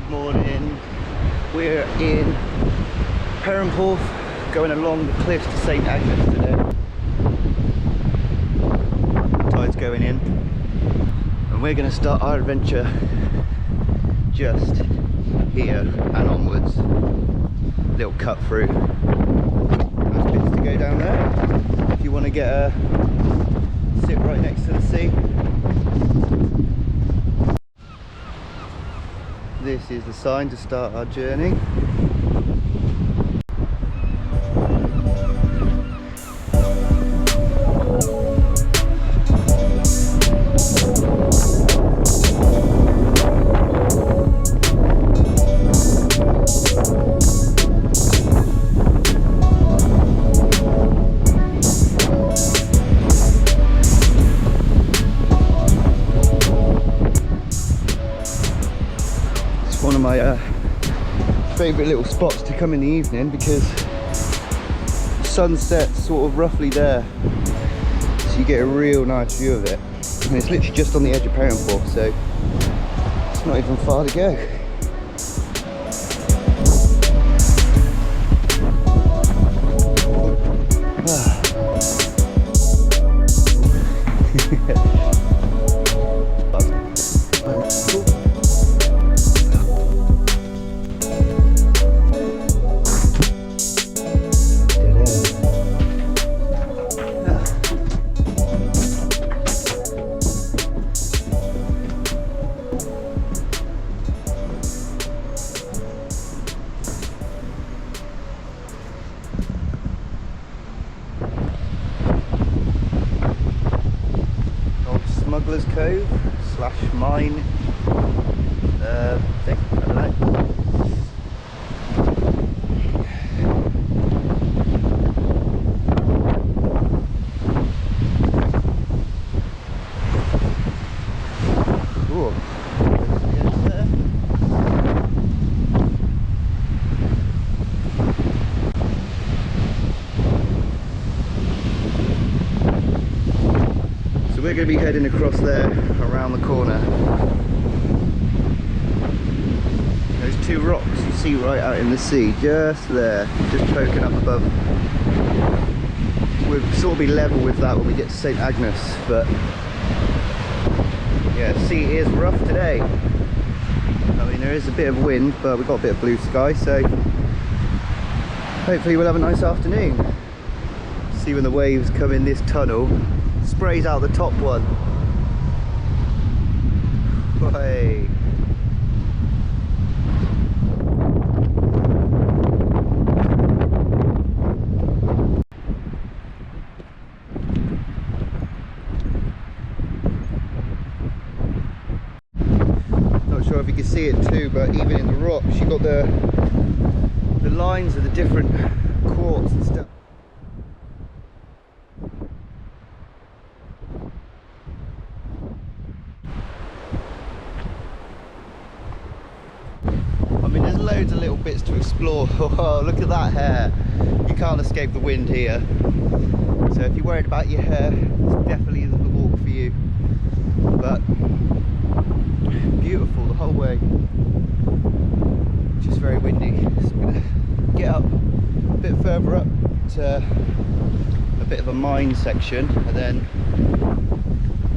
Morning. We're in Cornwall, going along the cliffs to St Agnes today. Tide's going in, and we're going to start our adventure just here and onwards. Little cut through. Nice bits to go down there if you want to get a sit right next to the sea. This is the sign to start our journey. One of my favourite little spots to come in the evening because the sunset's sort of roughly there, so you get a real nice view of it, and it's literally just on the edge of Cornwall, so it's not even far to go. Smuggler's Cove / mine thing, I don't know. Cool. So we're going to be heading across there, around the corner. Those two rocks you see right out in the sea, just there, just poking up above. We'll sort of be level with that when we get to St Agnes, but yeah, the sea is rough today. I mean, there is a bit of wind, but we've got a bit of blue sky, so hopefully we'll have a nice afternoon. See when the waves come in this tunnel. Sprays out the top one. Hey. Not sure if you can see it too, but even in the rocks you got the lines of the different quartz and stuff. Loads of little bits to explore. Oh, look at that hair. You can't escape the wind here. So if you're worried about your hair, this definitely isn't the walk for you. But beautiful the whole way. Just very windy. So I'm going to get up a bit further up to a bit of a mine section and then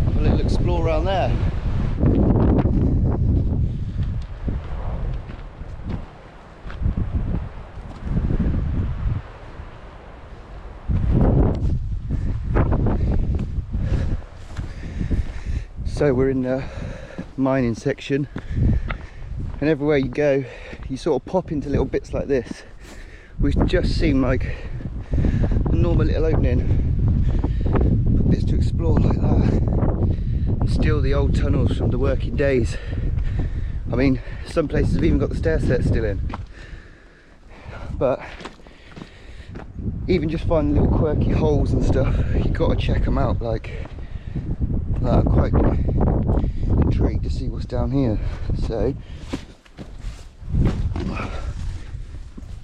have a little explore around there. So we're in the mining section, and everywhere you go you sort of pop into little bits like this, which just seem like a normal little opening, but bits to explore like that, and still the old tunnels from the working days. I mean, some places have even got the stair set still in, but even just finding little quirky holes and stuff, you've got to check them out. Like I'm quite intrigued to see what's down here. So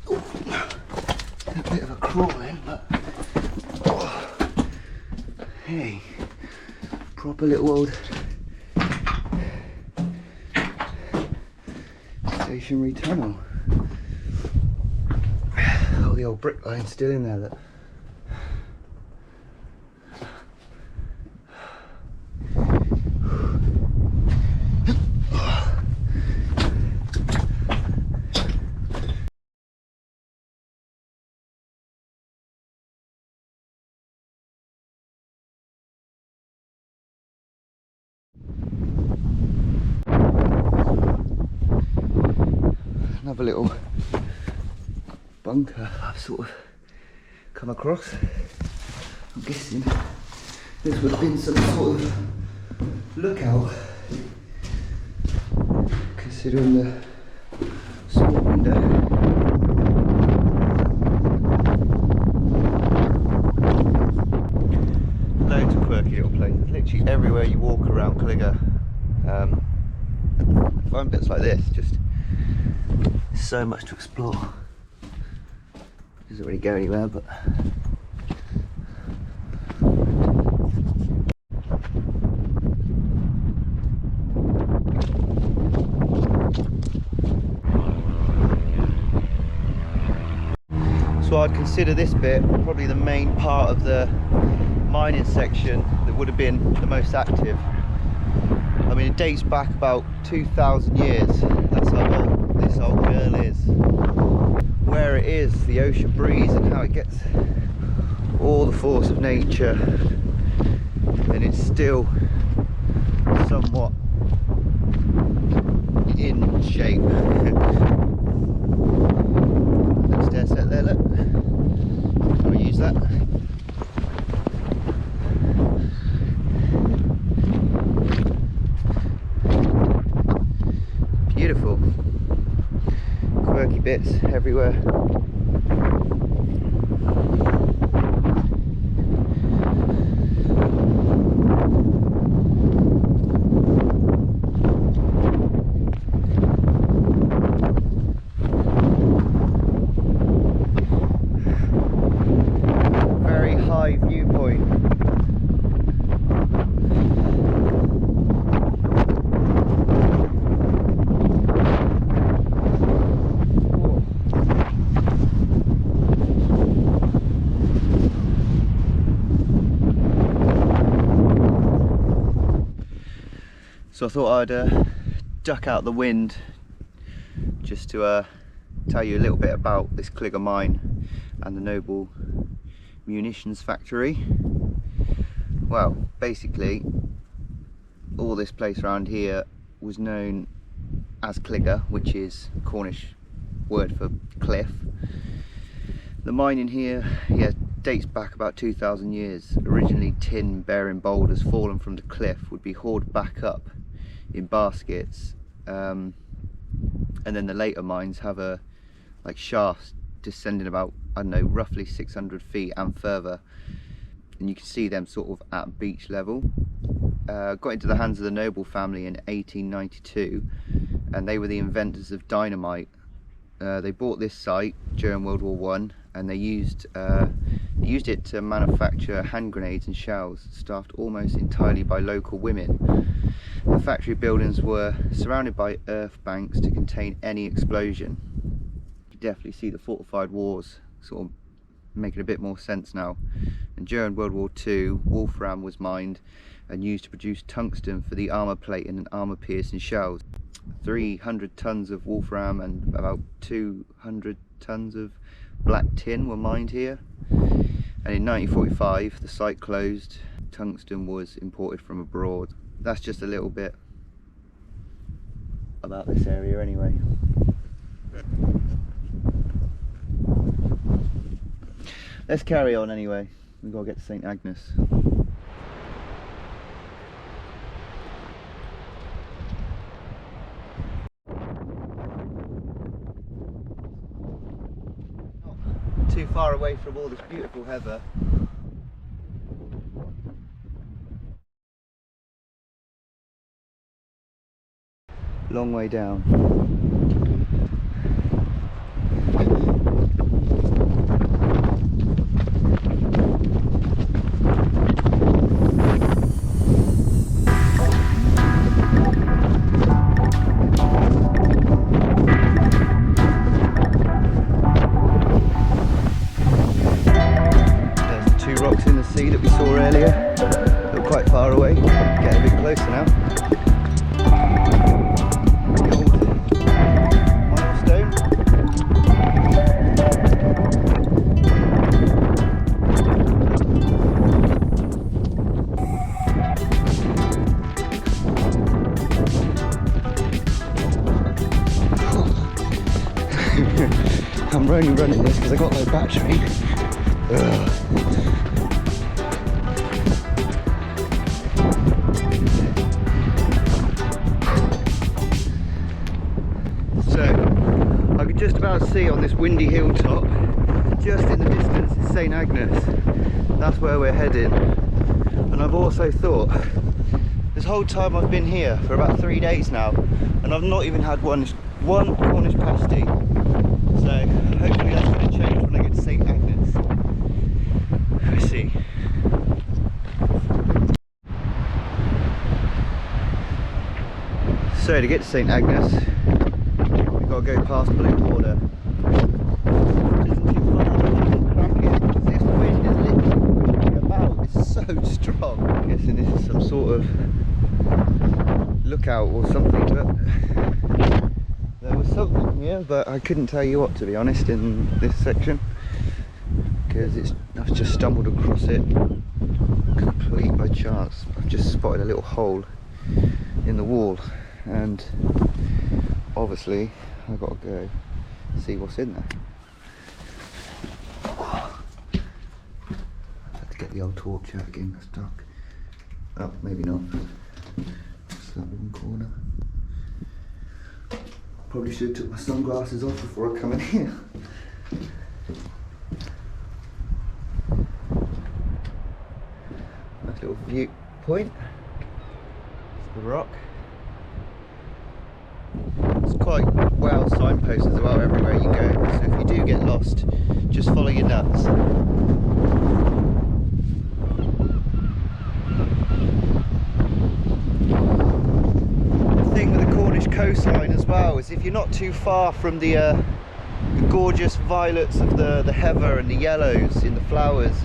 a bit of a crawl in, but hey, proper little old stationary tunnel. Oh, the old brick line's still in there, look. Another little bunker I've sort of come across. I'm guessing this would have been some sort of lookout, considering the small window. Loads of quirky little places, literally everywhere you walk around Cligger. Find bits like this, just so much to explore. Doesn't really go anywhere, but so I'd consider this bit probably the main part of the mining section that would have been the most active. I mean, it dates back about 2,000 years. That's how old this old girl is. Where it is, the ocean breeze and how it gets all the force of nature, and it's still somewhat in shape. Little stair set there, look. I'll use that. Beautiful. Quirky bits everywhere. Very high viewpoint. So I thought I'd duck out the wind just to tell you a little bit about this Cligger mine and the Noble munitions factory. Well, basically all this place around here was known as Cligger, which is Cornish word for cliff. The mine in here, yeah, dates back about 2,000 years. Originally tin bearing boulders fallen from the cliff would be hauled back up in baskets, and then the later mines have like shafts descending about, I don't know, roughly 600 feet and further, and you can see them sort of at beach level. Got into the hands of the Noble family in 1892, and they were the inventors of dynamite. They bought this site during World War One, and they used it to manufacture hand grenades and shells, staffed almost entirely by local women. The factory buildings were surrounded by earth banks to contain any explosion. You definitely see the fortified walls sort of making a bit more sense now. And during World War II, wolfram was mined and used to produce tungsten for the armour plating and armour piercing shells. 300 tons of wolfram and about 200 tons of black tin were mined here. And in 1945 the site closed. Tungsten was imported from abroad. That's just a little bit about this area anyway. Let's carry on anyway. We've got to get to St. Agnes. Not too far away from all this beautiful heather. Long way down. I'm only running this because I got no battery. Ugh. So I could just about see on this windy hilltop, just in the distance, is St Agnes. That's where we're heading. And I've also thought, this whole time I've been here for about 3 days now, and I've not even had one Cornish pasty. So hopefully that's going to change when I get to St Agnes. Let's see. So to get to St Agnes, we've got to go past Blue Water. Which isn't too far, which isn't cracking, because this wind is literally pushing me about. It's so strong. I'm guessing this is some sort of lookout or something, but there was something here, but I couldn't tell you what, to be honest, in this section, because I've just stumbled across it completely by chance. I've just spotted a little hole in the wall, and obviously I've got to go see what's in there. I have to get the old torch out again, that's dark. Oh, maybe not. Just that one corner. Probably should have took my sunglasses off before I come in here. Nice little viewpoint. It's the rock. It's quite well signposted as well everywhere you go, so if you do get lost, just follow your nuts. The thing with the Cornish coastline as well is if you're not too far from the gorgeous violets of the heather and the yellows in the flowers,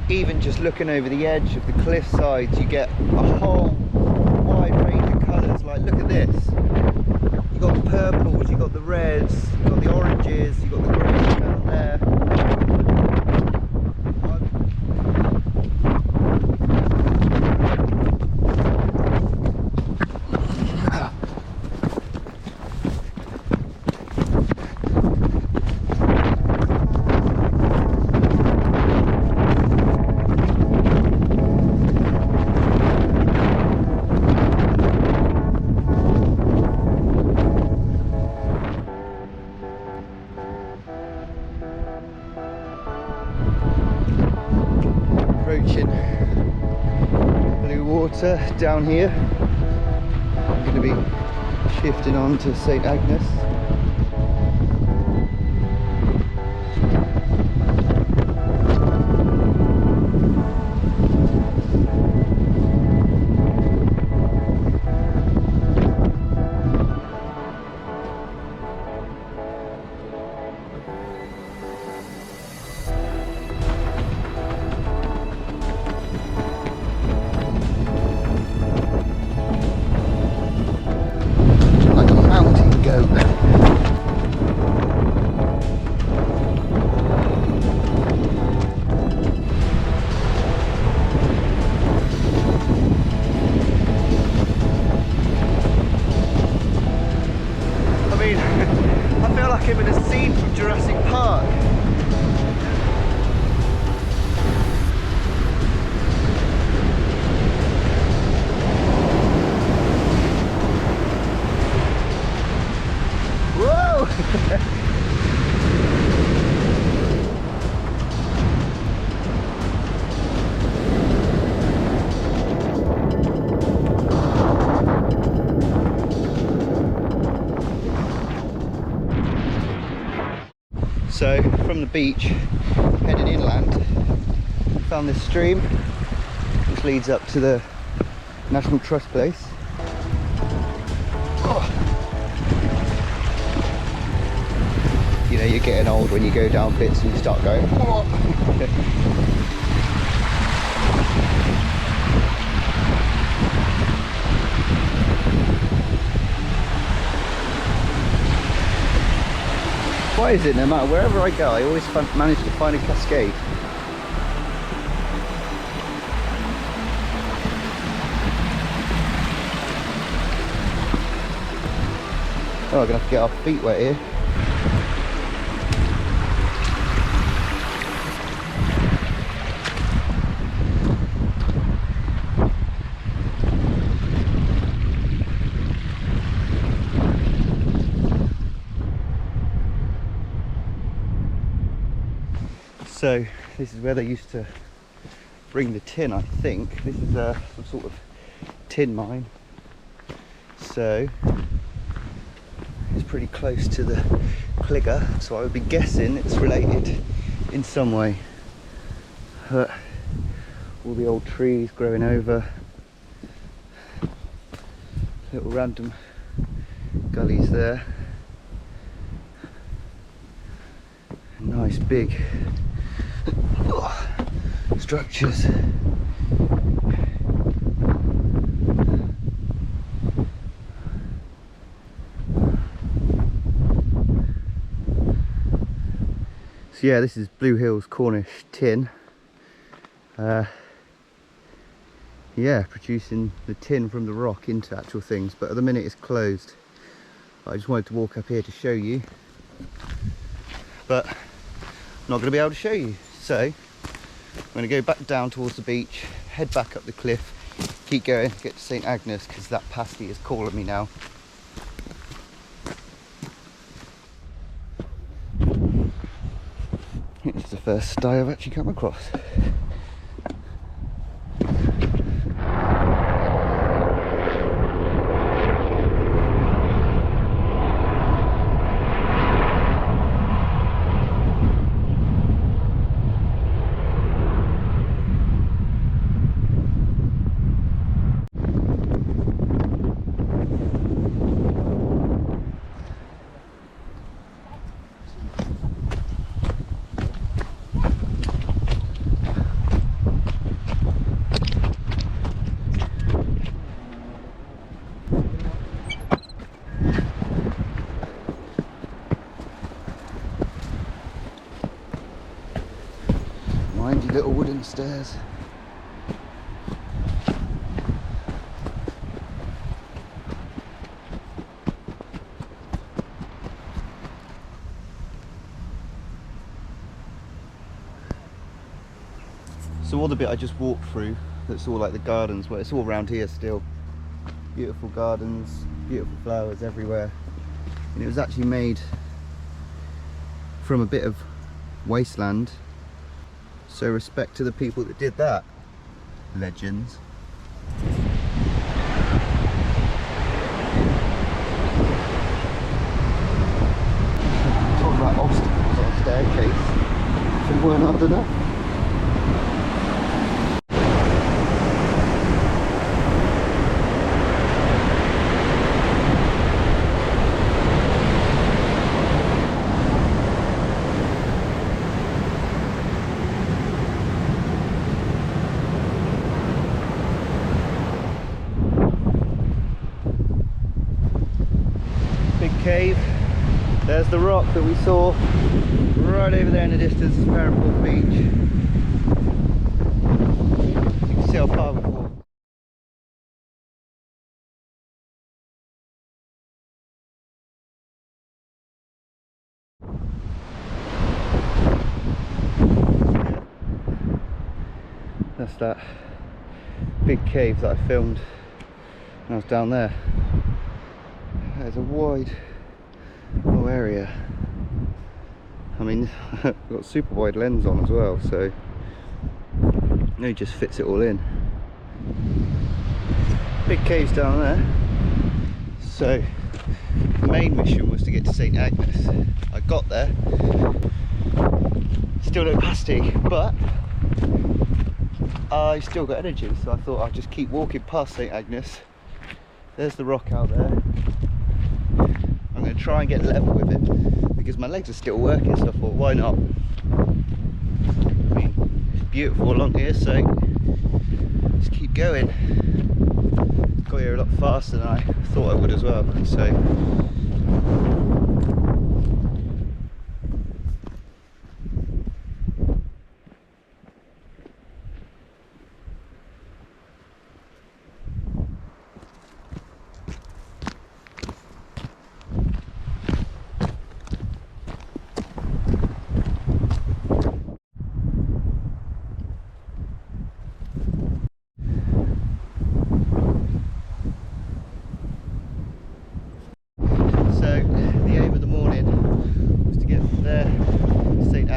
even just looking over the edge of the cliff sides, you get a whole wide range of colours. Like, look at this. You've got the purples, you've got the reds, you've got the oranges, you've got the greys down there. Approaching Blue Water down here. I'm going to be shifting on to St Agnes. I feel like I'm in a scene from Jurassic Park. Whoa! So from the beach, heading inland, found this stream which leads up to the National Trust place. Oh. You know, you're getting old when you go down bits and you start going, oh. Why is it no matter wherever I go, I always manage to find a cascade? Oh, I'm gonna have to get our feet wet here. So this is where they used to bring the tin, I think. This is some sort of tin mine. So it's pretty close to the Cligger, so I would be guessing it's related in some way. But all the old trees growing over, little random gullies there. Nice big structures. So yeah, this is Blue Hills Cornish tin. Yeah, producing the tin from the rock into actual things, but at the minute it's closed. I just wanted to walk up here to show you, but I'm not going to be able to show you. So I'm going to go back down towards the beach, head back up the cliff, keep going, get to St Agnes, because that pasty is calling me now. It's the first stye I've actually come across. Windy little wooden stairs. So all the bit I just walked through, that's all like the gardens, well, it's all around here still. Beautiful gardens, beautiful flowers everywhere. And it was actually made from a bit of wasteland. So respect to the people that did that. Legends. Talk about obstacles on a staircase. If they weren't hard enough. Cave. There's the rock that we saw right over there in the distance, is Paracord Beach. You can see how far we've walked. That's that big cave that I filmed when I was down there. There's a wide little area. I mean, I've got super wide lens on as well, so it just fits it all in. Big caves down there. So the main mission was to get to St Agnes. I got there, still no pasty, but I still got energy, so I thought I'd just keep walking past St Agnes. There's the rock out there. I'm going to try and get level with it because my legs are still working, so I thought, why not? I mean, it's beautiful along here, so just keep going. Got here a lot faster than I thought I would as well, so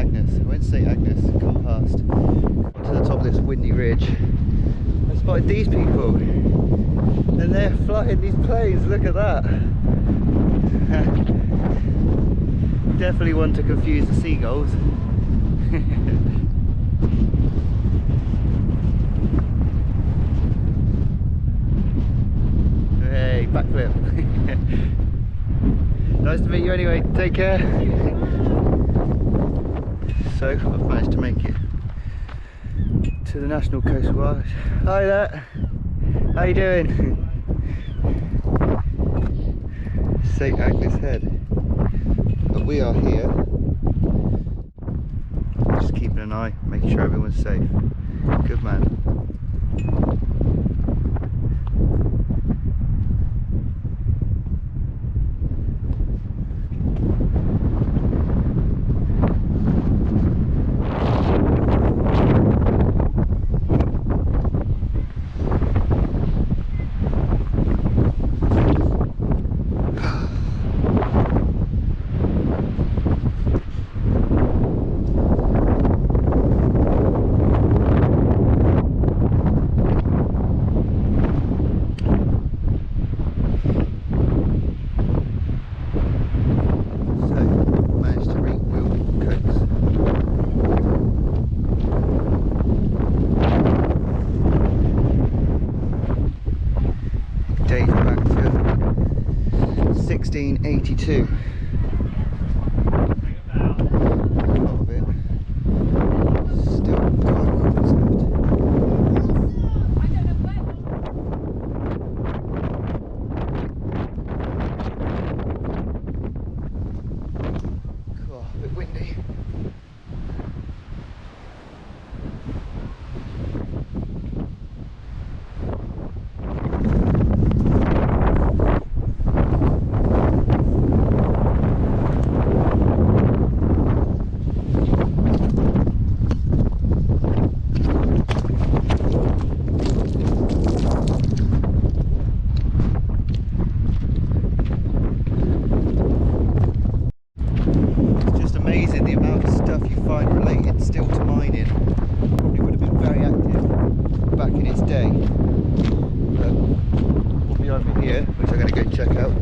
Agnes. I went to St Agnes, come past, got to the top of this windy ridge. I spotted these people, and they're flying these planes. Look at that. Definitely one to confuse the seagulls. Hey, backflip. Nice to meet you anyway, take care. So I've managed to make it to the National Coast Watch. Hi there, how you doing? St Agnes Head. But we are here, just keeping an eye, making sure everyone's safe. Good man. Dates back to 1682. A lot of it still quite well preserved. Cool, a bit windy. Amazing the amount of stuff you find related still to mining. Probably would have been very active back in its day. But all behind me here, which I'm going to go check out.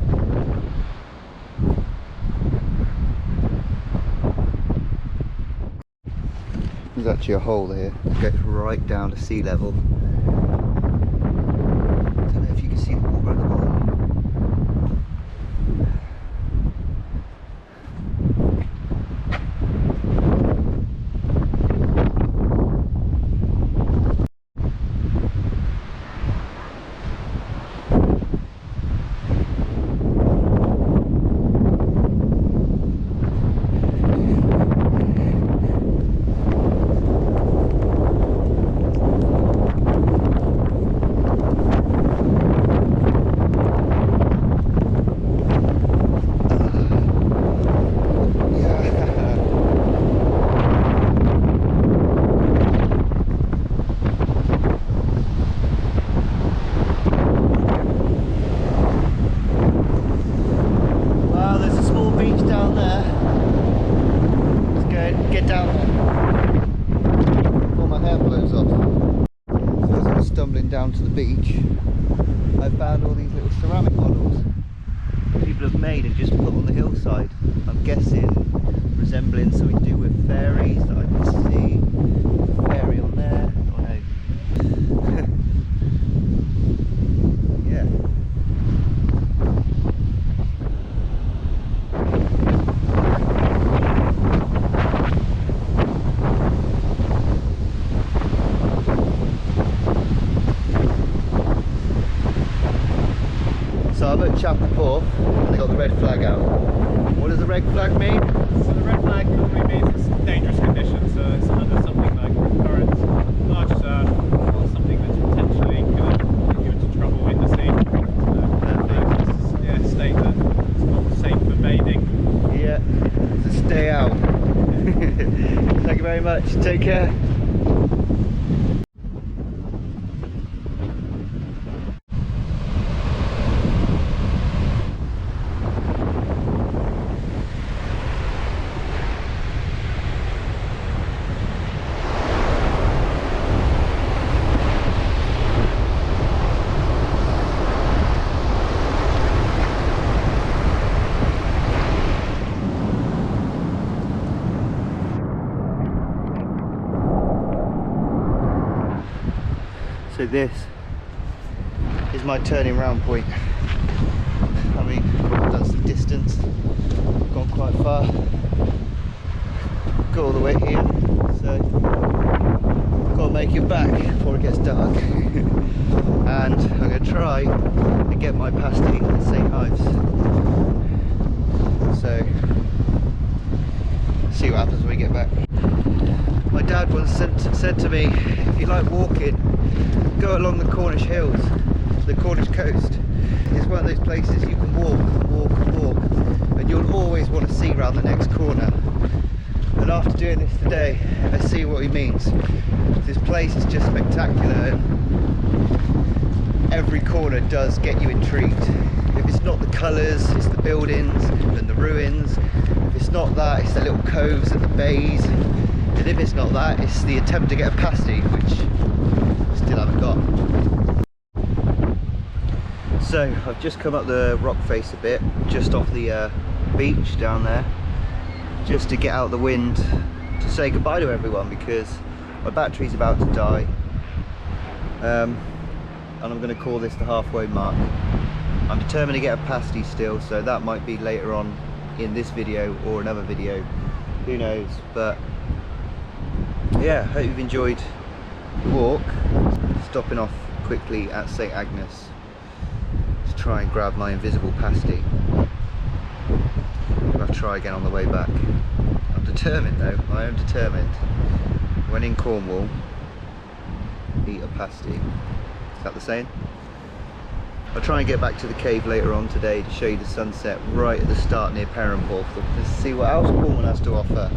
There's actually a hole here that goes right down to sea level. I don't know if you can see the water at the bottom. Get down there before my hair blows off. So as I was stumbling down to the beach, I found all these little ceramic models people have made and just put on the hillside. I'm guessing resembling something to do with fairies that I can see. A fairy on there. Oh no. Yeah. So I'm at Chapel Port and they got the red flag out. What does the red flag mean? So the red flag normally means it's dangerous conditions, so it's under something like currents, large surf, or something that's potentially going to get you into trouble in the sea. Yeah, state that it's not safe for bathing. Yeah, so stay out. Thank you very much, take care. this is my turning round point. I mean, I've done some distance, gone quite far, got all the way here, so I've got to make it back before it gets dark. And I'm going to try and get my pasty at St. Ives. So, see what happens when we get back. My dad once said to me, if you like walking, go along the Cornish hills, the Cornish coast. It's one of those places you can walk and walk and walk, and you'll always want to see around the next corner. And after doing this today, I see what he means. This place is just spectacular, and every corner does get you intrigued. If it's not the colours, it's the buildings and the ruins. If it's not that, it's the little coves and the bays. And if it's not that, it's the attempt to get a pasty, which I still haven't got. So I've just come up the rock face a bit, just off the beach down there, just to get out the wind to say goodbye to everyone, because my battery's about to die, and I'm going to call this the halfway mark. I'm determined to get a pasty still, so that might be later on in this video or another video, who knows. But yeah, hope you've enjoyed the walk. Stopping off quickly at St. Agnes to try and grab my invisible pasty. I'll try again on the way back. I'm determined though, I am determined. When in Cornwall, eat a pasty. Is that the saying? I'll try and get back to the cave later on today to show you the sunset right at the start near Perranporth. Let's see what else Cornwall has to offer,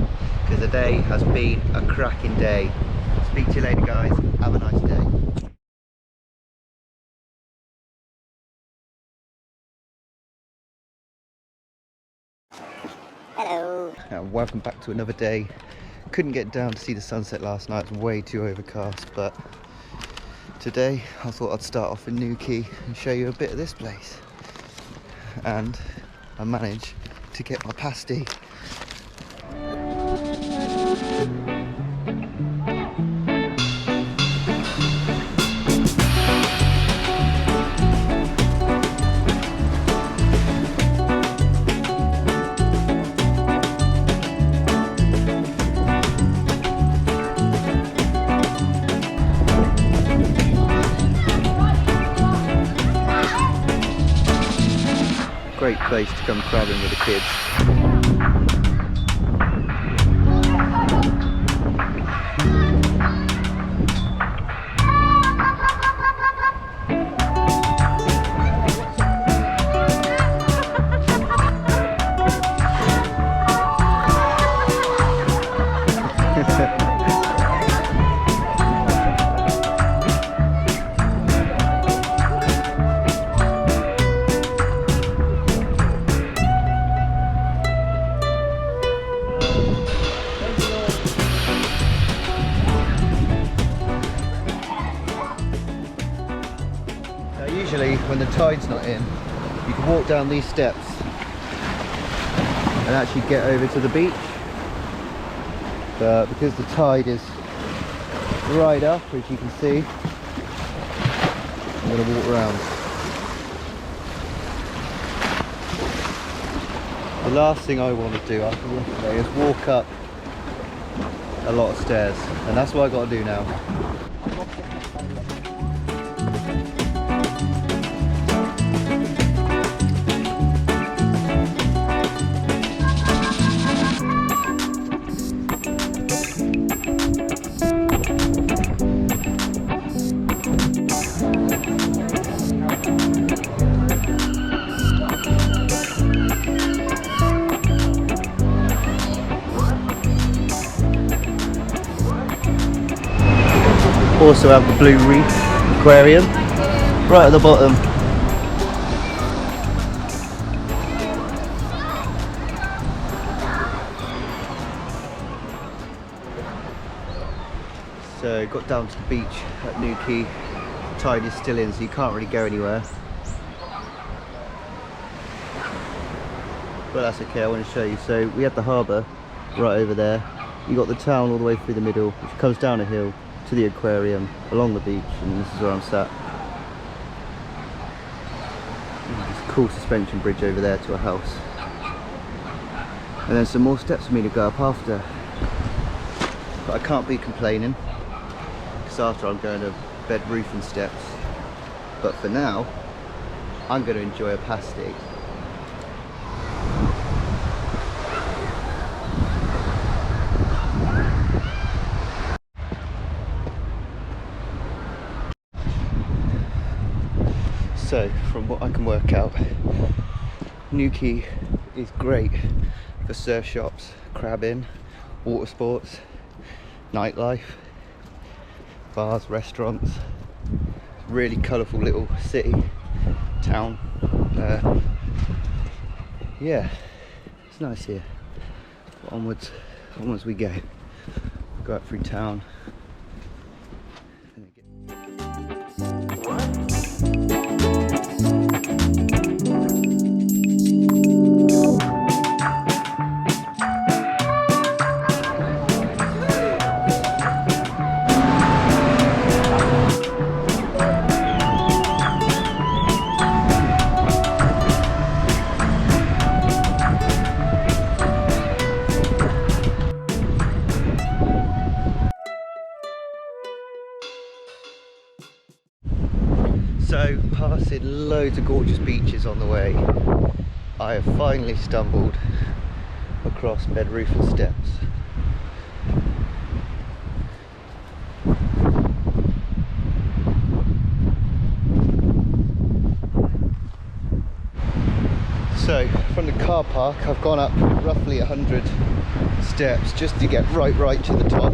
because the day has been a cracking day. Speak to you later guys, have a nice day. Hello. And welcome back to another day. Couldn't get down to see the sunset last night, it's way too overcast, but today I thought I'd start off in Newquay and show you a bit of this place. And I managed to get my pasty. Great place to come crabbing with the kids. Usually when the tide's not in, you can walk down these steps and actually get over to the beach, but because the tide is right up, as you can see, I'm going to walk around. The last thing I want to do after yesterday is walk up a lot of stairs, and that's what I've got to do now. Also have the Blue Reef Aquarium right at the bottom. So got down to the beach at Newquay. The tide is still in, so you can't really go anywhere. But that's okay, I want to show you. So we had the harbour right over there. You got the town all the way through the middle, which comes down a hill to to the aquarium, along the beach, and this is where I'm sat. There's a cool suspension bridge over there to a house. And then some more steps for me to go up after. But I can't be complaining, because after I'm going to bed roof and steps. But for now, I'm going to enjoy a pasty. So, from what I can work out, Newquay is great for surf shops, crabbing, water sports, nightlife, bars, restaurants. Really colourful little city, town. Yeah, it's nice here. But onwards we go. Go up through town. So, passing loads of gorgeous beaches on the way, I have finally stumbled across bed roof and steps. So, from the car park, I've gone up roughly 100 steps just to get right to the top.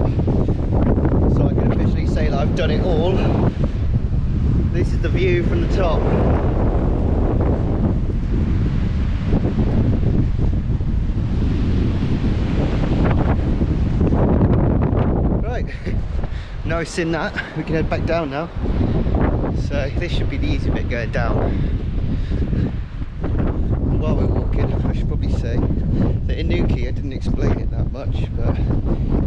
So I can officially say that I've done it all. This is the view from the top. Right, now we've seen that, we can head back down now. So this should be the easy bit going down. While we're walking, I should probably say that in Newquay I didn't explain it that much, but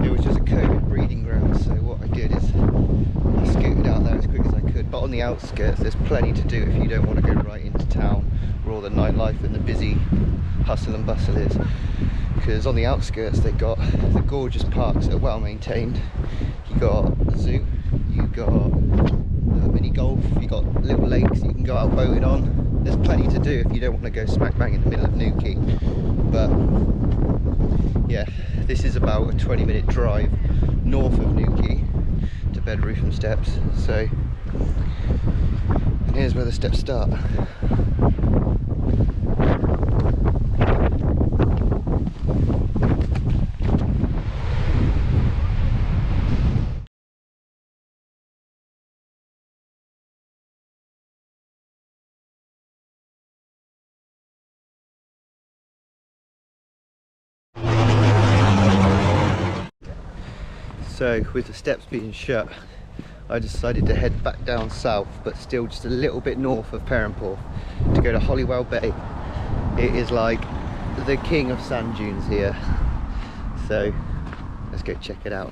it was just a COVID breeding ground, so what I did is I scooted out there as quick as I could. But on the outskirts there's plenty to do if you don't want to go right into town where all the nightlife and the busy hustle and bustle is. Because on the outskirts they've got the gorgeous parks that are well maintained. You got the zoo, you got mini golf, you got little lakes that you can go out boating on. There's plenty to do if you don't want to go smack bang in the middle of Newquay. But yeah, this is about a 20-minute drive north of Newquay to bed roof and steps. So, and here's where the steps start. So with the steps being shut, I decided to head back down south, but still just a little bit north of Perranporth, to go to Holywell Bay. It is like the king of sand dunes here, so let's go check it out.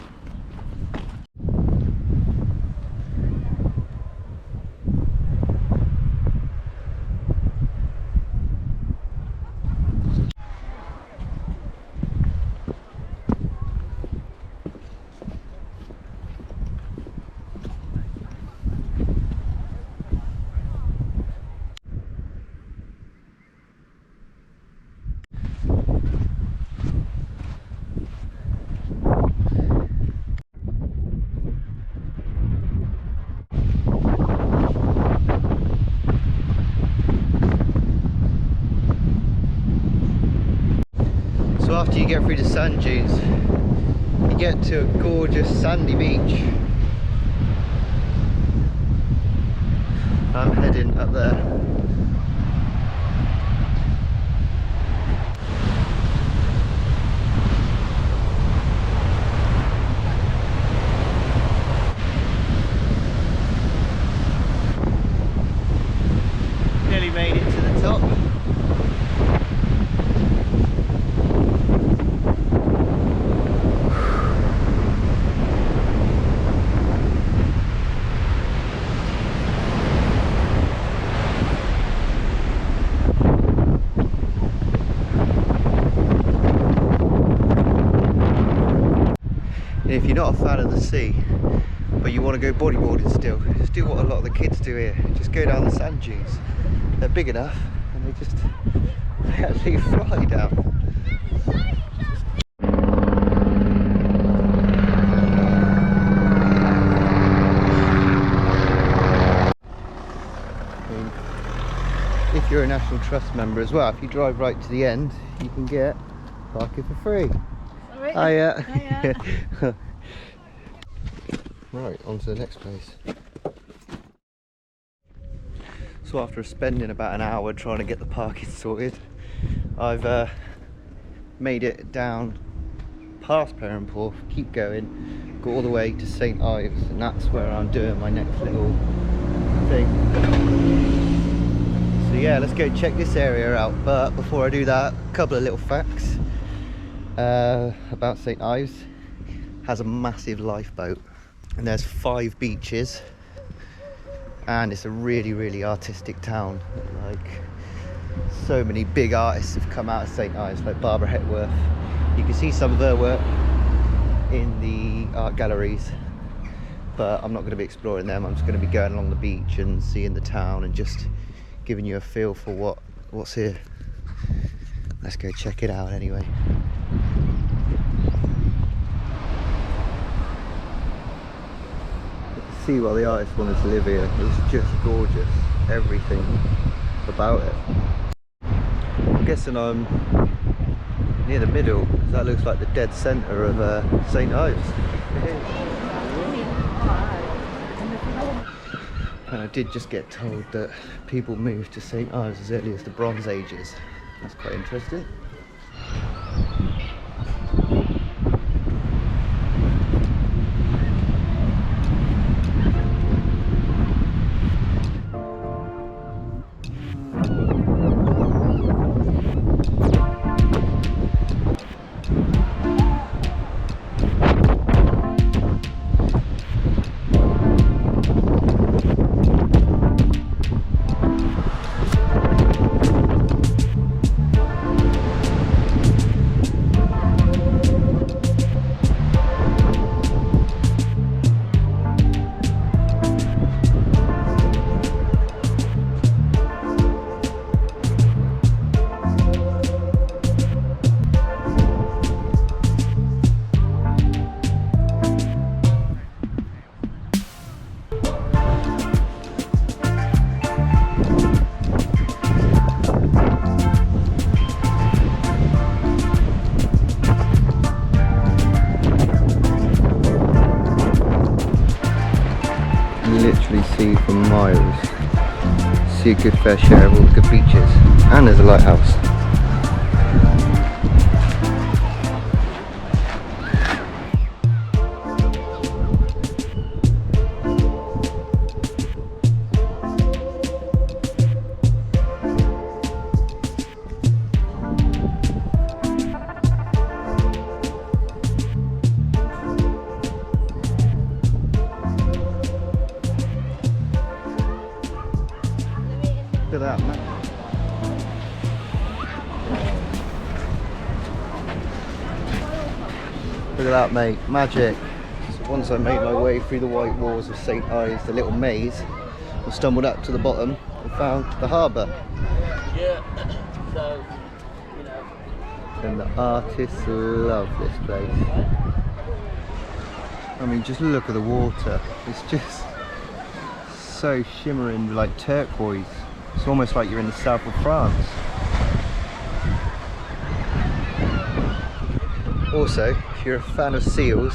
So after you get through the sand dunes, you get to a gorgeous sandy beach. I'm heading up there. Nearly made it to the top. you're not a fan of the sea, but you want to go bodyboarding still, just do what a lot of the kids do here. Just go down the sand dunes. They're big enough and they actually fly down. If you're a National Trust member as well, if you drive right to the end, you can get parking for free. Hiya. Right, on to the next place. So after spending about an hour trying to get the parking sorted, I've made it down past Perranporth, keep going, got all the way to St Ives, and that's where I'm doing my next little thing. So yeah, let's go check this area out. But before I do that, a couple of little facts about St Ives. Has a massive lifeboat, and there's 5 beaches, and it's a really artistic town. Like, so many big artists have come out of St Ives, like Barbara Hepworth. You can see some of her work in the art galleries, but I'm not going to be exploring them. I'm just going to be going along the beach and seeing the town and just giving you a feel for what's here. Let's go check it out anyway. See why the artists wanted to live here. It's just gorgeous, everything about it. I'm guessing I'm near the middle, because that looks like the dead centre of St Ives. And I did just get told that people moved to St Ives as early as the Bronze Ages. That's quite interesting. Literally see for miles, see a good fair share of all the good beaches, and there's a lighthouse. Look at that, man. Look at that, mate. Magic. So once I made my way through the white walls of St Ives, the little maze, I stumbled up to the bottom and found the harbour. Yeah, so, you know. And the artists love this place. I mean, just look at the water. It's just so shimmering, like turquoise. It's almost like you're in the south of France. Also, if you're a fan of seals,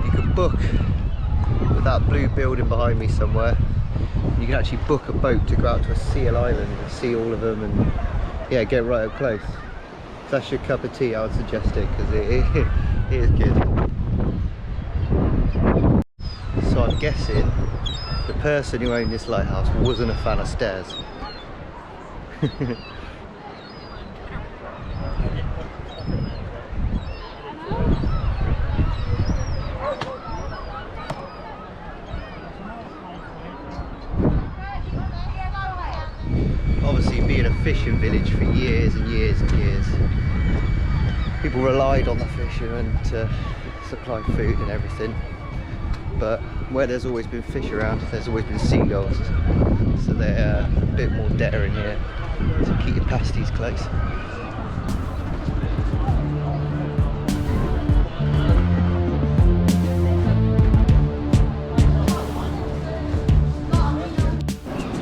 you can book with that blue building behind me somewhere. You can actually book a boat to go out to a seal island and see all of them and yeah, get right up close. If that's your cup of tea, I would suggest it, because it is good. So I'm guessing the person who owned this lighthouse wasn't a fan of stairs. Obviously, being a fishing village for years and years and years, people relied on the fishermen to supply food and everything, but where there's always been fish around, there's always been seagulls, so they're a bit more daring here to keep your pasties close.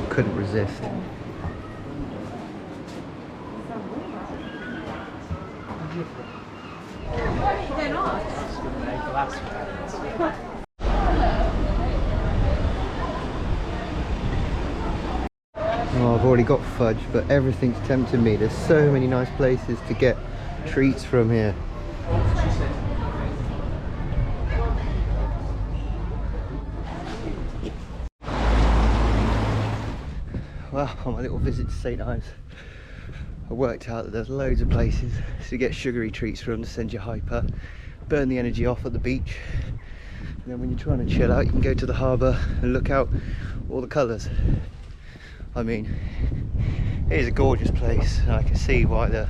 Couldn't resist. Oh, I've already got fudge, but everything's tempting me. There's so many nice places to get treats from here. Well, on my little visit to St Ives, I worked out that there's loads of places to get sugary treats from to send you hyper, burn the energy off at the beach, and then when you're trying to chill out, you can go to the harbour and look out all the colours. I mean, it is a gorgeous place, and I can see why the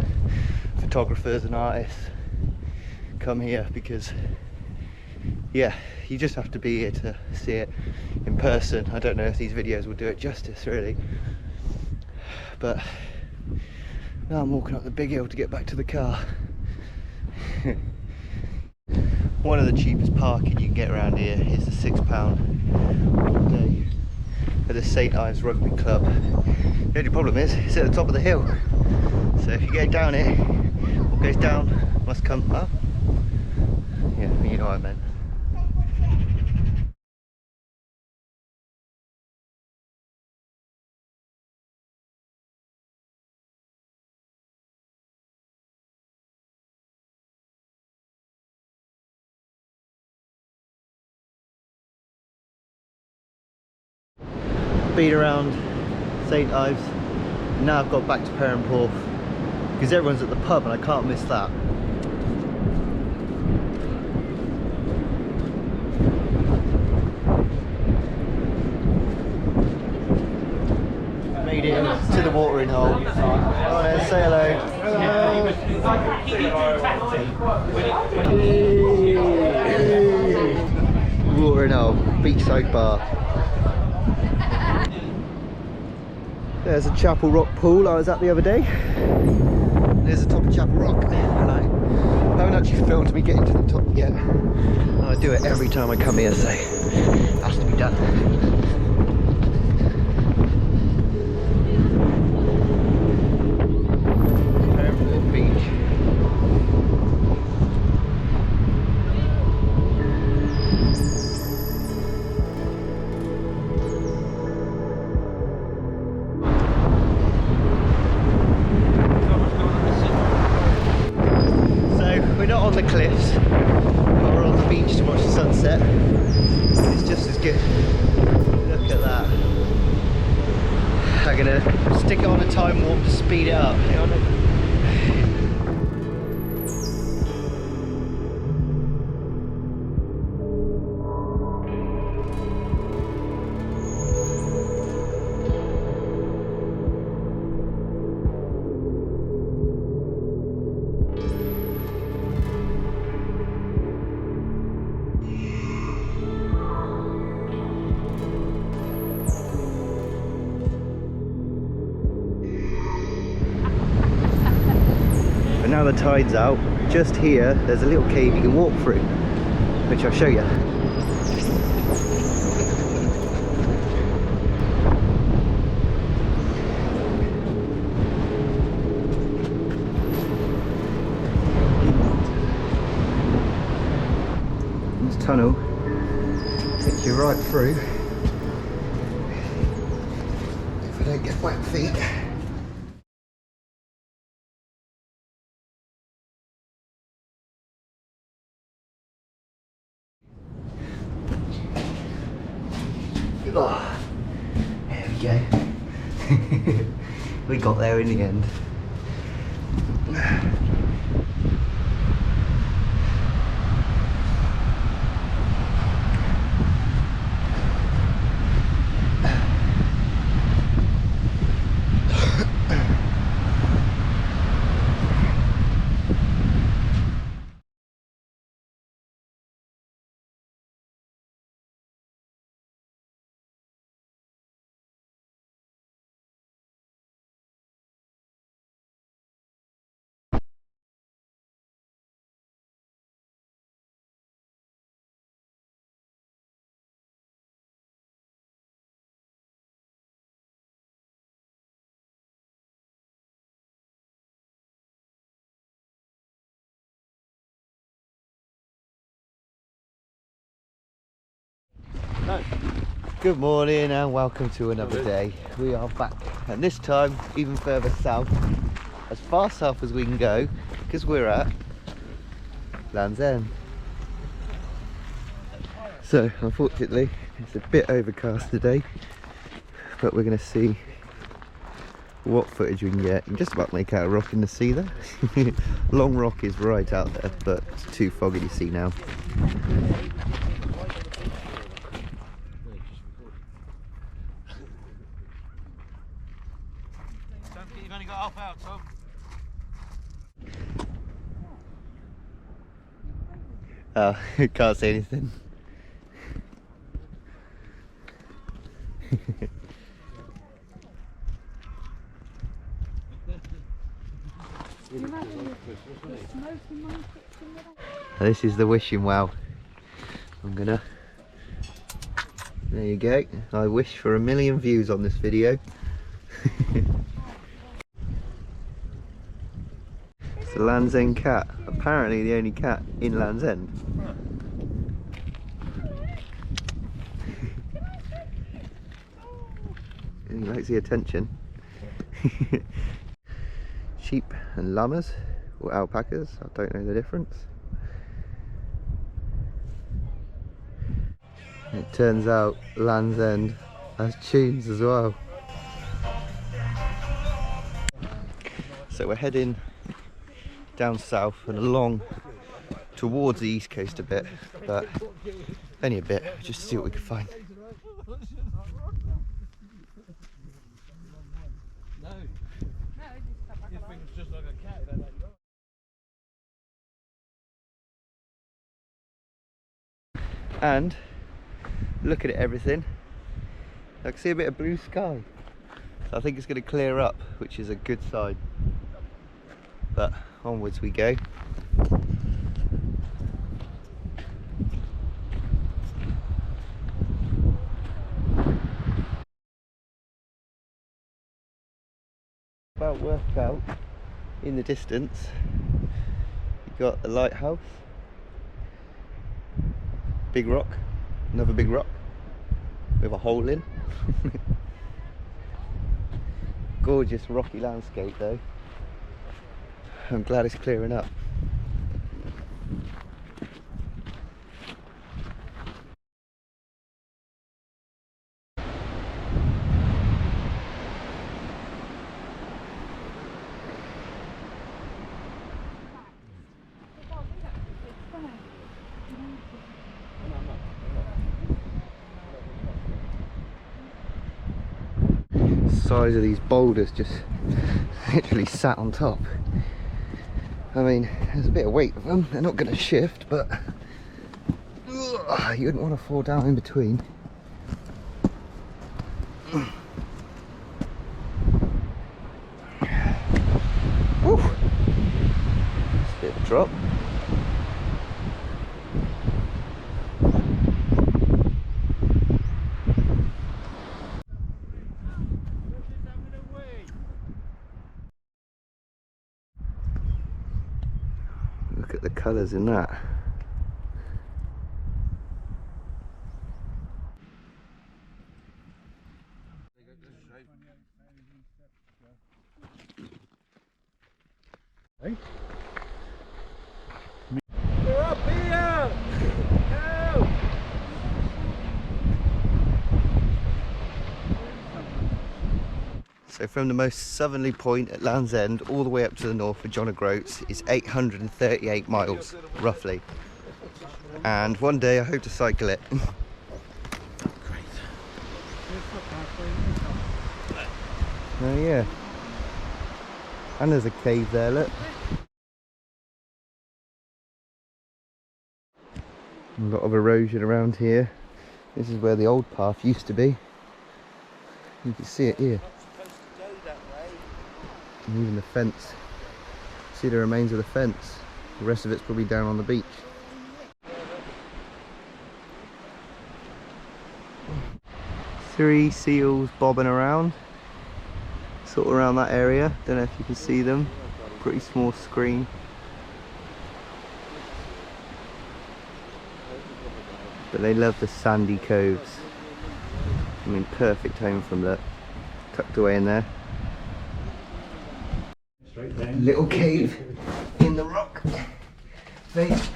photographers and artists come here, because yeah, you just have to be here to see it in person. I don't know if these videos will do it justice really, but now I'm walking up the big hill to get back to the car. One of the cheapest parking you can get around here is the £6 all day at the St Ives Rugby Club. The only problem is it's at the top of the hill, so if you go down it, what goes down must come up. Yeah, you know what I meant. Been around St Ives, and now I've got back to Perranporth because everyone's at the pub and I can't miss that. Made it to the watering hole. Oh, there, say hello. Hello. Watering hole, beachside bar. There's a Chapel Rock pool I was at the other day. There's the top of Chapel Rock. And I haven't actually filmed me getting to the top yet. And I do it every time I come here, so it has to be done. Perranporth Beach. On the cliffs, but we're on the beach to watch the sunset. It's just as good. Look at that. I'm gonna stick it on a time warp to speed it up. Now the tide's out, just here there's a little cave you can walk through, which I'll show you. This tunnel takes you right through, if I don't get wet feet. Oh, there we go. We got there in the end. Good morning and welcome to another day. We are back, and this time even further south, as far south as we can go, because we're at Land's End. So unfortunately it's a bit overcast today, but we're going to see what footage we can get. You can just about make out a rock in the sea there. Long Rock is right out there, but it's too foggy to see now. You've only got half out, Tom. Oh, can't say anything. This is the wishing well. There you go. I wish for 1 million views on this video. It's a Land's End cat. Apparently the only cat in Land's End. He likes the attention. Sheep and llamas, or alpacas, I don't know the difference. It turns out Land's End has tunes as well. So we're heading down south and along towards the east coast a bit, but only a bit, just to see what we can find. And look at everything. I can see a bit of blue sky. So I think it's going to clear up, which is a good sign. But onwards we go. About worked out in the distance, you've got the lighthouse, big rock, another big rock with a hole in. Gorgeous rocky landscape though. I'm glad it's clearing up. Size of these boulders just literally sat on top. I mean, there's a bit of weight of them, they're not going to shift, but you wouldn't want to fall down in between. Woo. It's a bit of a drop. Look at the colours in that. Hey? We're up here! Go! So from the most southerly point at Land's End all the way up to the north of John O'Groats is 838 miles, roughly. And one day I hope to cycle it. Oh yeah. And there's a cave there, look. A lot of erosion around here. This is where the old path used to be. You can see it here. And even the fence. See the remains of the fence. The rest of it's probably down on the beach. Three seals bobbing around. Sort of around that area. Don't know if you can see them. Pretty small screen. But they love the sandy coves. I mean, perfect home from that, tucked away in there. Straight down. Little cave in the rock face.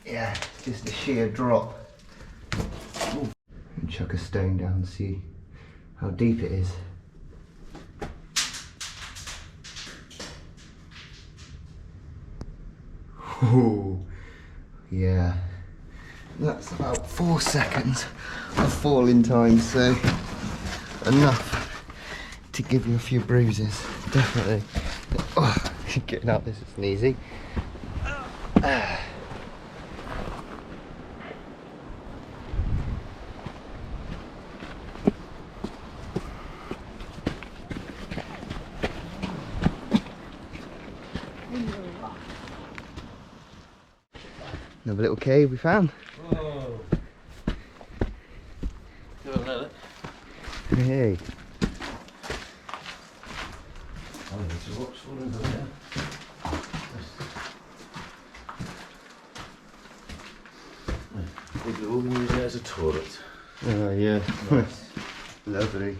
Yeah, just a sheer drop. Ooh. And chuck a stone down and see how deep it is. Ooh. Yeah, that's about 4 seconds of falling time, so enough to give you a few bruises, definitely. Oh, getting out this isn't easy. Another little cave we found. Whoa. Hey. Oh, there's a rock's falling over there. We could all use it as a toilet. Oh yeah. Nice. Lovely.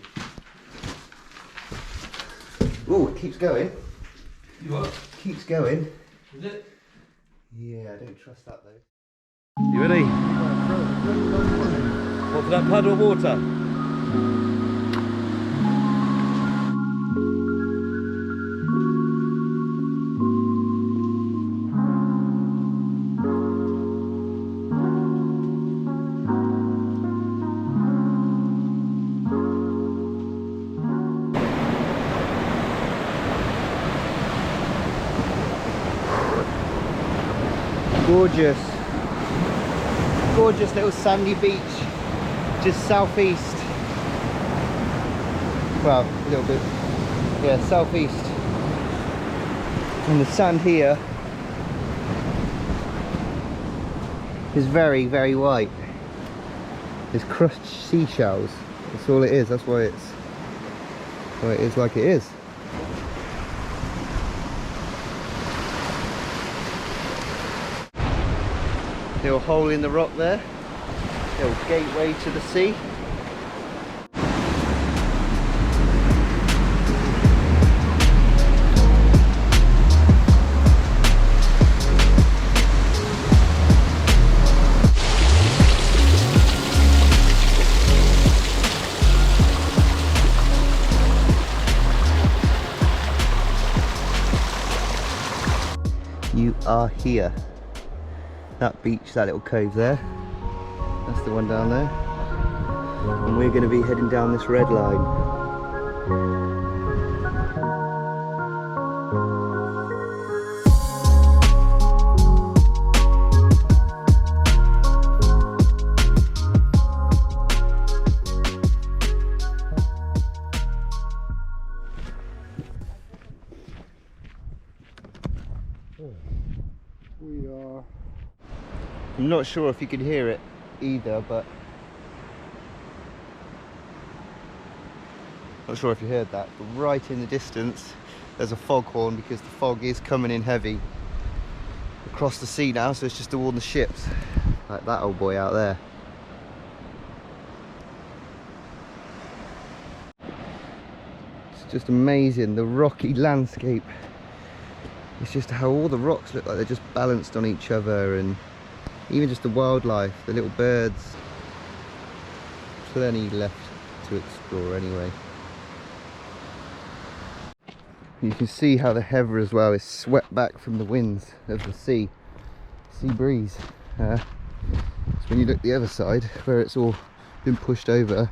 Oh, it keeps going. You what? Keeps going. Is it? Yeah, I don't trust that though. You ready? What, for that puddle of water? Gorgeous. Gorgeous little sandy beach just southeast. Well, a little bit, yeah, southeast. And the sand here is very, very white. There's crushed seashells. That's all it is. That's why it is like it is. Little hole in the rock there, little gateway to the sea. You are here. That beach, that little cove there, that's the one down there, and we're going to be heading down this red line. We are... I'm not sure if you can hear it either, but not sure if you heard that, but right in the distance there's a foghorn, because the fog is coming in heavy across the sea now, so it's just to warn the ships, like that old boy out there. It's just amazing, the rocky landscape. It's just how all the rocks look like they're just balanced on each other, and even just the wildlife, the little birds. Plenty left to explore anyway. You can see how the heather as well is swept back from the winds of the sea breeze. So when you look the other side, where it's all been pushed over,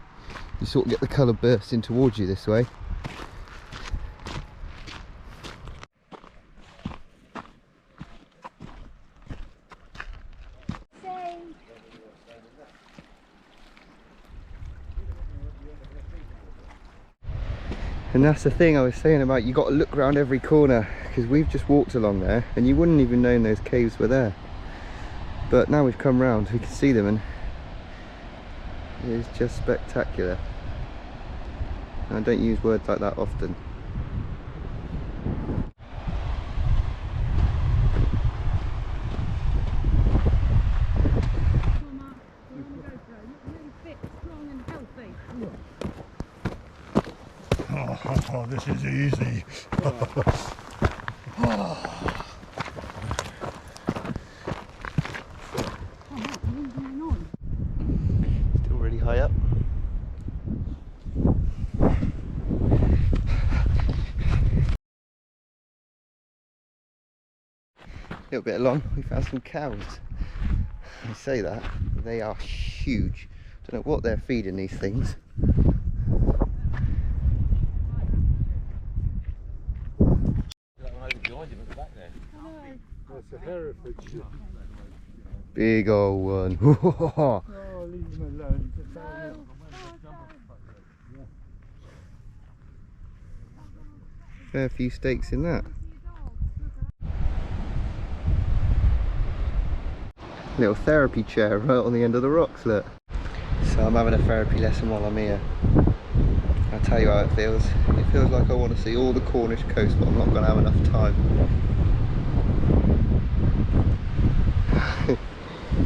you sort of get the colour bursting towards you this way. And that's the thing I was saying about, you got to look around every corner, because we've just walked along there and you wouldn't even known those caves were there. But now we've come round, we can see them, and it is just spectacular. And I don't use words like that often. Oh, this is easy. Still really high up. A little bit along, we found some cows. I say that, they are huge. Don't know what they're feeding these things. Big old one. Oh, leave him alone. Fair few steaks in that. Little therapy chair right on the end of the rocks, look. So I'm having a therapy lesson while I'm here. I'll tell you how it feels. It feels like I want to see all the Cornish coast, but I'm not going to have enough time.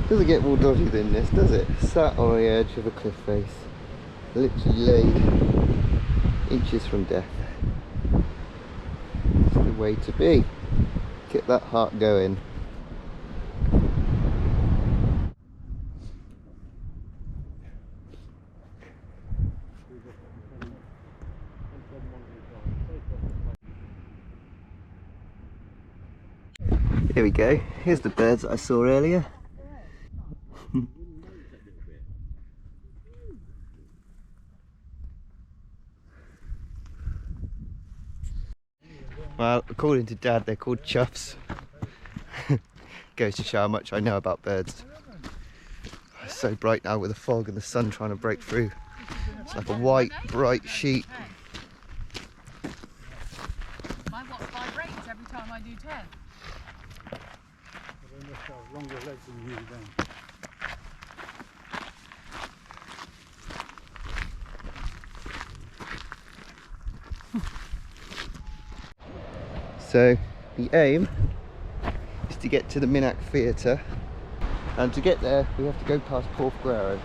Doesn't get more dodgy than this, does it? Sat on the edge of a cliff face, literally laid inches from death. It's the way to be. Get that heart going. Here we go. Here's the birds that I saw earlier. Well, according to Dad, they're called chuffs. Goes to show how much I know about birds. It's so bright now with the fog and the sun trying to break through. It's like a white, bright sheet. My watch vibrates every time I do 10. They must have longer legs than you then. So the aim is to get to the Minack Theatre, and to get there we have to go past Porthgraro.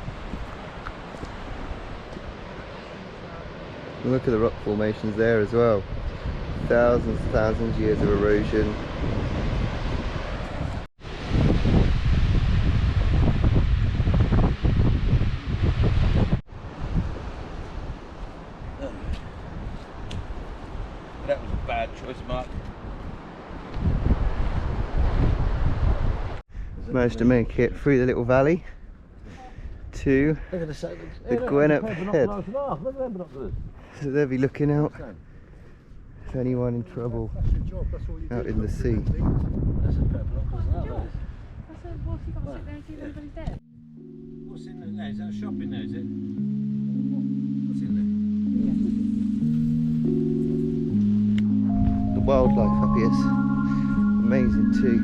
Look at the rock formations there as well. Thousands years of erosion. That was a bad choice, Mark. Managed to make it through the little valley to the Gwenup Head. So they'll be looking out for anyone in trouble out in the sea. That's a purple knuckles, isn't it? That's a wolf, you got to sit there and see if anybody's dead. What's in there? Is that a shop in there, is it? What's in there? The wildlife up here is amazing too.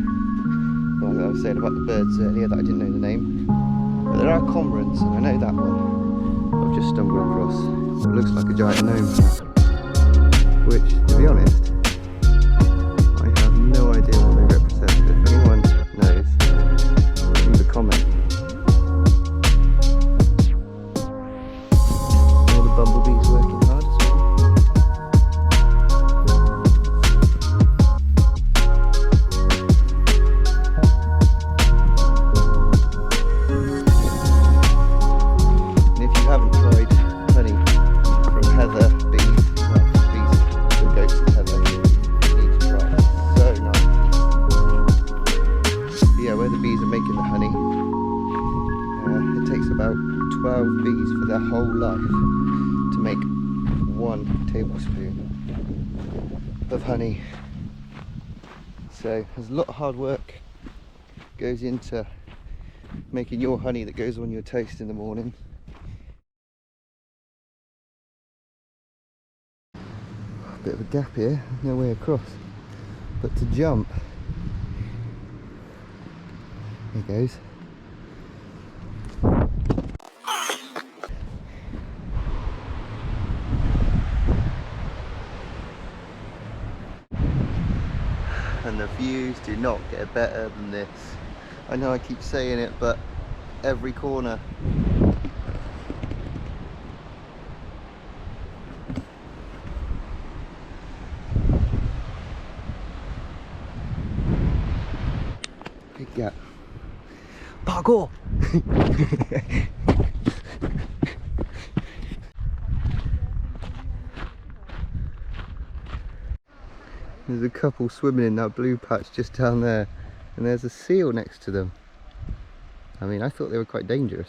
Like I was saying about the birds earlier that I didn't know the name. But there are cormorants, and I know that one. I've just stumbled across. It looks like a giant gnome. Which, to be honest, I have no idea what they represent. If anyone knows, leave a comment. All the bumblebees working hard as well. And if you haven't tried honey from heather bees, well, bees from goats and heather, you need to try it. So nice. Yeah, where the bees are making the honey, it takes about 12 bees for their whole life to make 1 tablespoon of honey. So there's a lot of hard work goes into making your honey that goes on your toast in the morning. Bit of a gap here, no way across, but to jump. There goes. And the views do not get better than this. I know I keep saying it, but every corner. Yeah. Parkour! There's a couple swimming in that blue patch just down there, and there's a seal next to them. I mean, I thought they were quite dangerous.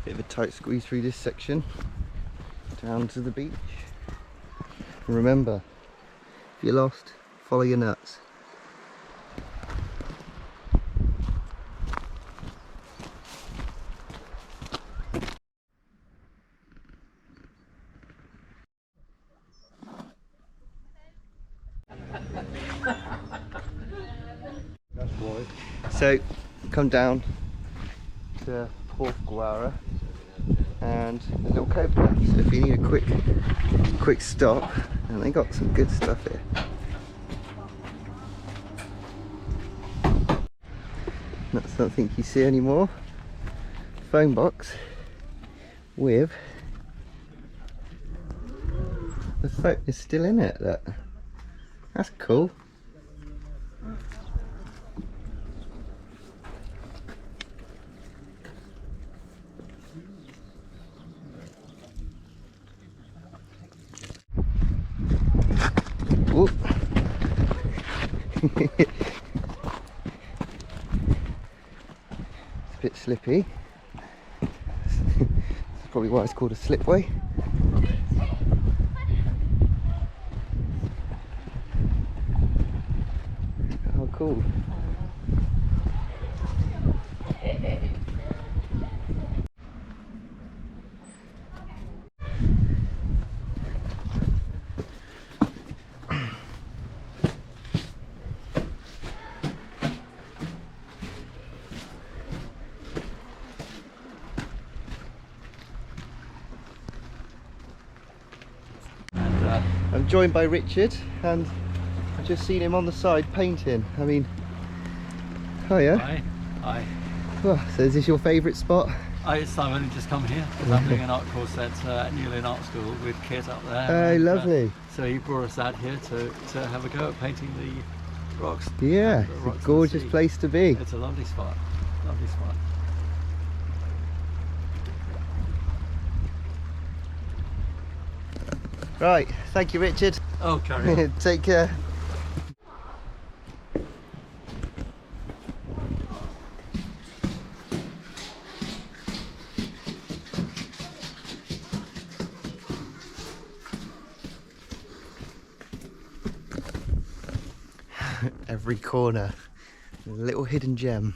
Bit of a tight squeeze through this section, down to the beach. And remember, if you're lost, follow your nuts. So, come down to Cornwall and a little coconut. So if you need a quick stop, and they got some good stuff here. Not something you see anymore. Phone box with the phone is still in it. That's cool. Whoop. It's a bit slippy. That's probably why it's called a slipway. Oh, cool. I'm joined by Richard, and I've just seen him on the side painting. I mean, oh yeah. Hi. Hi. Oh, so is this your favourite spot? I've only just come here because I'm doing an art course at Newlyn Art School with Kit up there. Oh, lovely. So he brought us out here to have a go at painting the rocks. Yeah, and the it's rocks a of the gorgeous sea. place to be. It's a lovely spot. Lovely spot. Right, thank you, Richard. Oh, carry on. Take care. Every corner, a little hidden gem.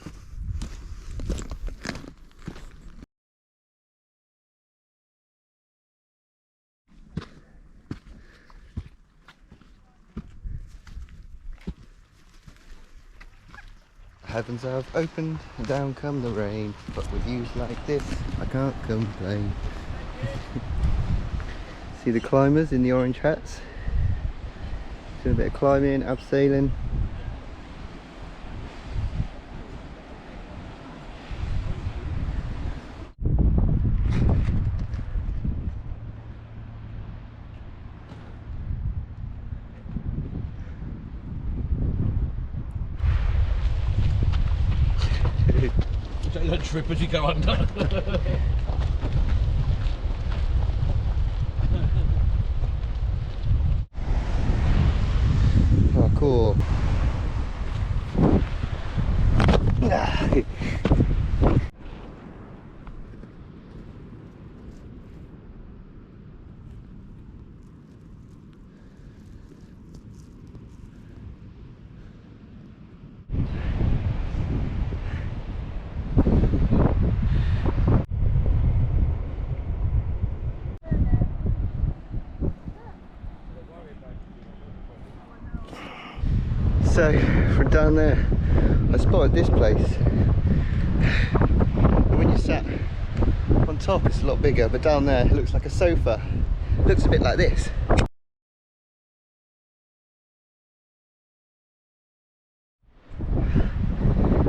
Heavens have opened, and down come the rain, but with views like this, I can't complain. See the climbers in the orange hats? Doing a bit of climbing, abseiling. Take that trip as you go under. Oh, cool. So, from down there, I spotted this place. And when you sat on top, it's a lot bigger, but down there, it looks like a sofa. It looks a bit like this.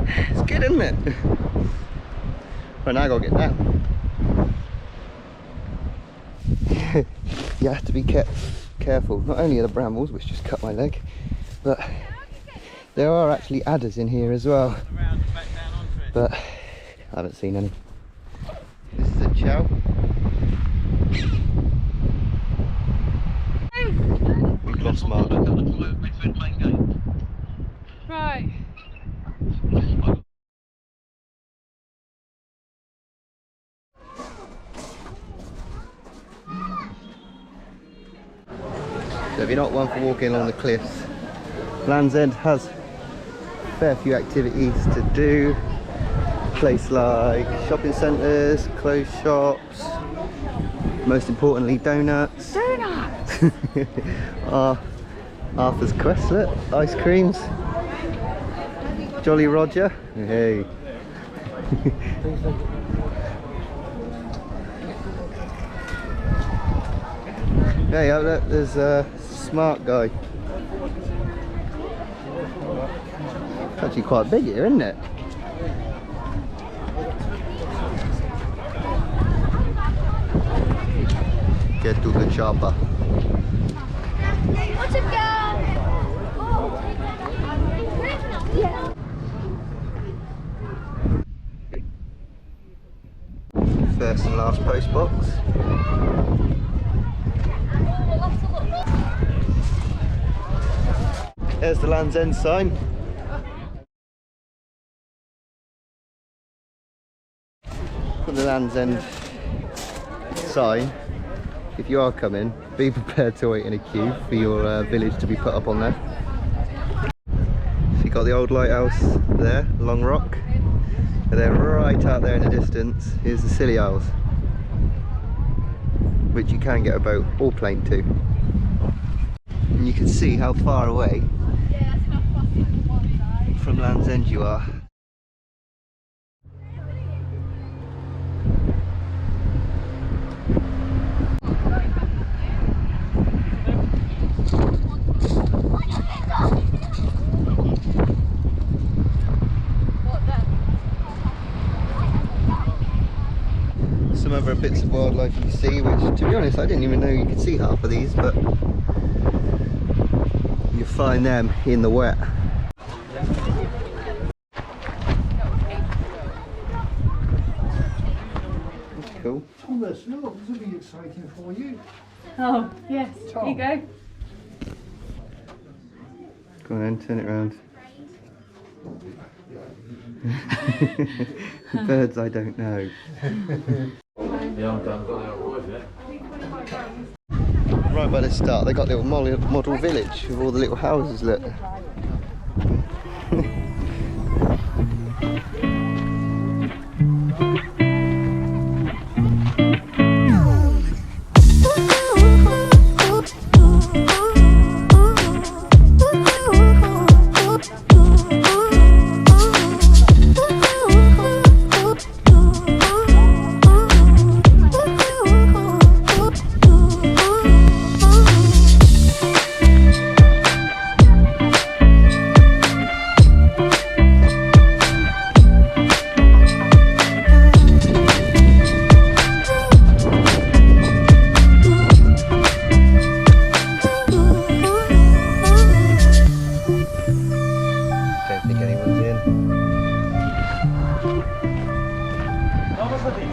It's good, isn't it? Right, now I gotta get down. You have to be careful. Not only are the brambles, which just cut my leg, but there are actually adders in here as well. but I haven't seen any. This is a chow. We've lost Mark. Right. So if you're not one for walking along the cliffs, Land's End has a fair few activities to do. Place like shopping centres, clothes shops, most importantly donuts. Donuts! Arthur's Questlet, ice creams, Jolly Roger, hey. Hey, oh look, there's a smart guy. It's actually quite big here, isn't it? Get to the chopper. What's it go? First and last post box. There's the Land's End sign. Put the Land's End sign. If you are coming, be prepared to wait in a queue for your village to be put up on there. So you've got the old lighthouse there, Long Rock. And then right out there in the distance, here's the Scilly Isles, which you can get a boat or plane to. And you can see how far away from Land's End you are. Some other bits of wildlife you see, which to be honest I didn't even know you could see half of these, but you find them in the wet. That's cool. Thomas, look, this will be exciting for you. Oh, yes. Here you go. Go on then, turn it around. Birds I don't know. Right by the start they got a little model village with all the little houses, look.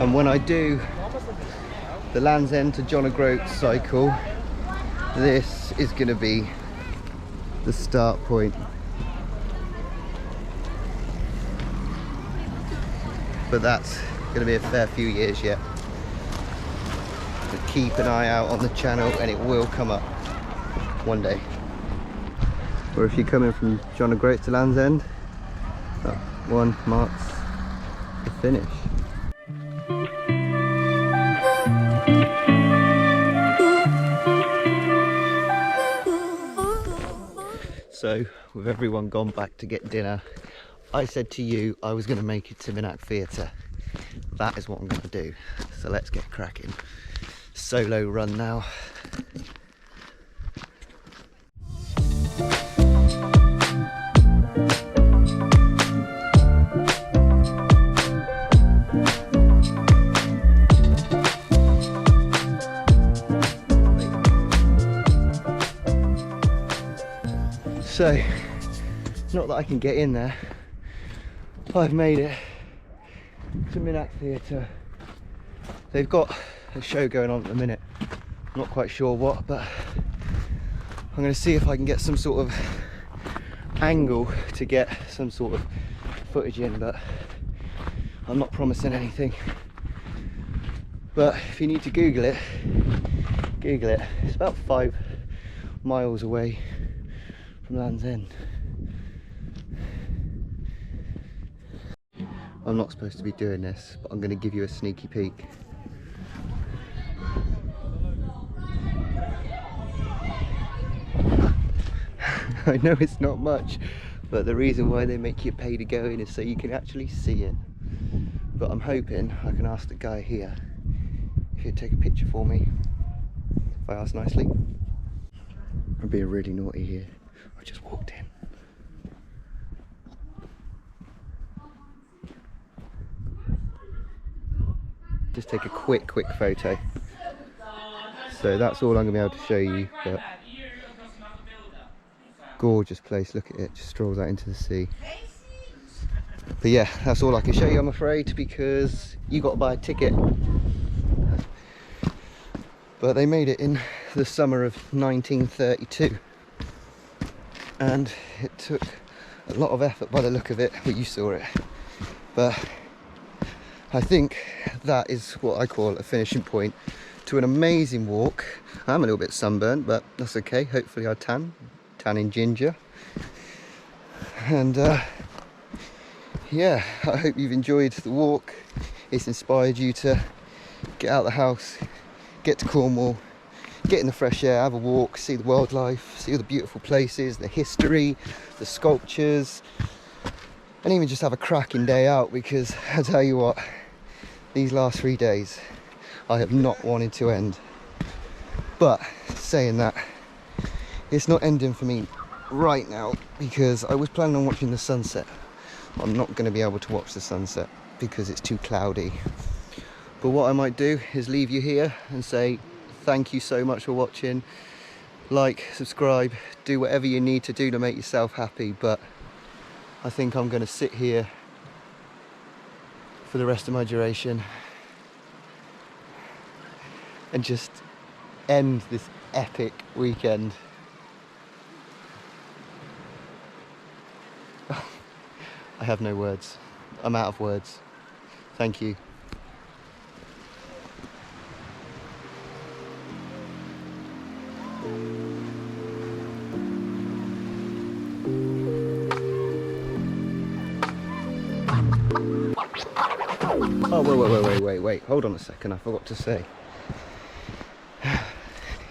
And when I do the Land's End to John O'Groat cycle, this is going to be the start point. But that's going to be a fair few years yet. But keep an eye out on the channel and it will come up one day. Or if you're coming from John O'Groat to Land's End, that one marks the finish. So, with everyone gone back to get dinner, I said to you I was going to make it to Minack Theatre. That is what I'm going to do. So let's get cracking. Solo run now. So, not that I can get in there, I've made it to Minack Theatre. They've got a show going on at the minute. I'm not quite sure what, but I'm going to see if I can get some sort of angle to get some sort of footage in, but I'm not promising anything. But if you need to Google it, Google it. It's about 5 miles away from Land's End. I'm not supposed to be doing this, but I'm going to give you a sneaky peek. I know it's not much, but the reason why they make you pay to go in is so you can actually see it. But I'm hoping I can ask the guy here if he'd take a picture for me, if I ask nicely. I'm being really naughty here. I just walked in. Just take a quick photo. So that's all I'm going to be able to show you. But gorgeous place, look at it, just strolls out into the sea. But yeah, that's all I can show you, I'm afraid, because you got to buy a ticket. But they made it in the summer of 1932, and it took a lot of effort by the look of it. Well, you saw it, but I think that is what I call a finishing point to an amazing walk. I'm a little bit sunburned, but that's okay. Hopefully I tan in ginger. And yeah, I hope you've enjoyed the walk. It's inspired you to get out of the house, get to Cornwall, get in the fresh air, have a walk, see the wildlife, see all the beautiful places, the history, the sculptures, and even just have a cracking day out, because I tell you what, these last 3 days I have not wanted to end. But saying that, it's not ending for me right now, because I was planning on watching the sunset. I'm not going to be able to watch the sunset because it's too cloudy. But what I might do is leave you here and say thank you so much for watching. Like, subscribe, do whatever you need to do to make yourself happy. But I think I'm going to sit here for the rest of my duration and just end this epic weekend. I have no words. I'm out of words. Thank you. Oh, wait. Hold on a second. I forgot to say.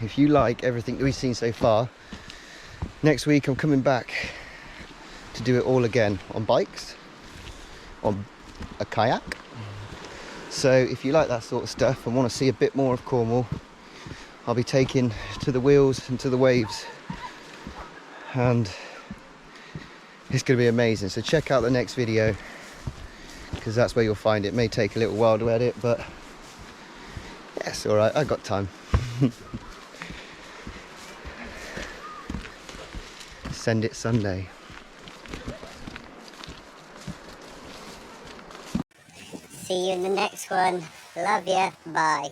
If you like everything that we've seen so far, next week I'm coming back to do it all again on bikes, on a kayak. So if you like that sort of stuff and want to see a bit more of Cornwall, I'll be taking to the wheels and to the waves, and it's going to be amazing. So check out the next video, because that's where you'll find it. It may take a little while to edit, but yeah, it's alright, I got time. Send it Sunday. See you in the next one. Love ya. Bye.